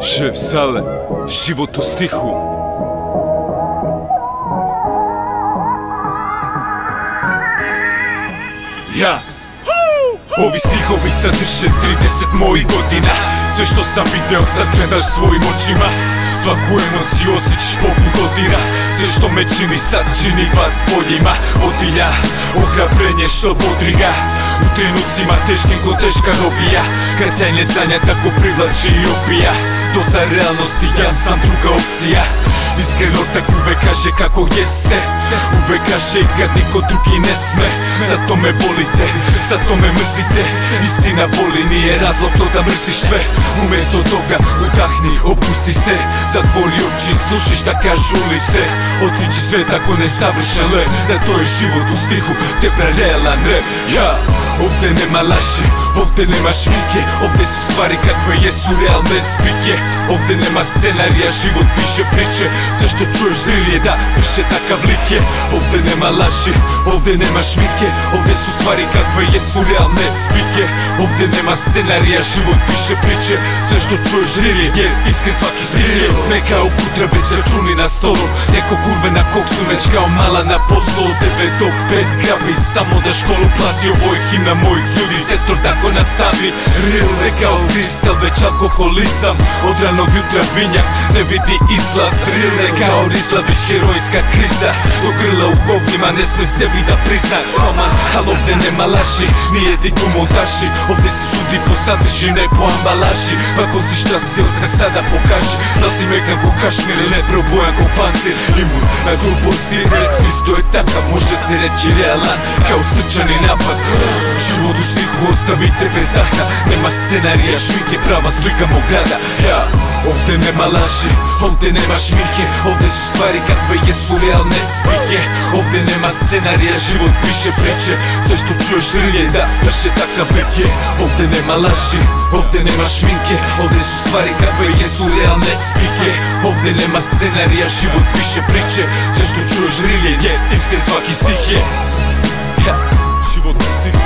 Šef Sale, život u stihu. Ja Ovi stihovi sadrže 30 mojih godina. Sve što sam video sad gledaš svojim očima. Svaku emociju osjećaš poput dodira. Sve što me čini sad čini vas boljima. Vodilja, ohrabrenje što bodri ga. U trenucima teškim ko teška robija. Kad sjajne znanja tako privlači i opija. Doza realnosti, ja sam druga opcija. Iskren ortak uvek kaže kako jeste. Uvek kaže kad niko drugi ne sme. Zato me volite, zato me mrzite. Istina boli, nije razlog to da mrziš sve. Umjesto toga udahni, opusti se. Zatvori oči, slušiš da kažu ulice. Otkrići sve tako nesavršen le. Da to je život u stihu, tepra realan rap. Ja, ovdje nema laži, ovdje nema šminke. Ovdje su stvari kakve jesu realne spike. Ovdje nema scenarija, život piše priče. Sve što čuješ real je da vrše takav lik je. Ovdje nema laži, ovdje nema šminke. Ovdje su stvari kakve jesu realne spike. Ovdje nema scenarija, život piše priče. Sve što čuješ real je, jer iskren svaki stil je. Ne kao putra već računi na stolu. Neko kurve na koksu već kao mala na poslu. Od 9 do 5 grabi samo da školu plati. Ovo je himna mojih ljudi, sestro tako nastavi. Real ne kao kristal već alkoholizam. Od ranog jutra vinjak ne vidi izlaz. Real ne kao rizla već herojska kriza. Do grla u govnima ne sme sebi da prizna roman. Al ovdje nema laži, nije diku montaži. Ovdje se sudi po sadrži, ne po ambalaži. Ako si šta si, te sada pokaži. Da si mekan ko kašmir ili ne probojan ko pancir. Imun na gluposti, isto je takav, može se reći realan. Kao srčani napad. Život u stihu ostavite bez daha. Nema scenarija, šminke, prava slika mog grada. Ja, ovdje nema laži, ovdje nema šminke. Ovdje su stvari kakve jesu realne spike. Ovdje nema scenarija, život piše priče. Sve što čuješ real je da vrše takav lik je. Ovdje nema laži, ovdje nema šminke. Ovdje su stvari kakve jesu realne spike. Ovdje nema scenarija, život piše priče. Sve što čuješ real je, iskren svaki stih je. Ja, život u stihu.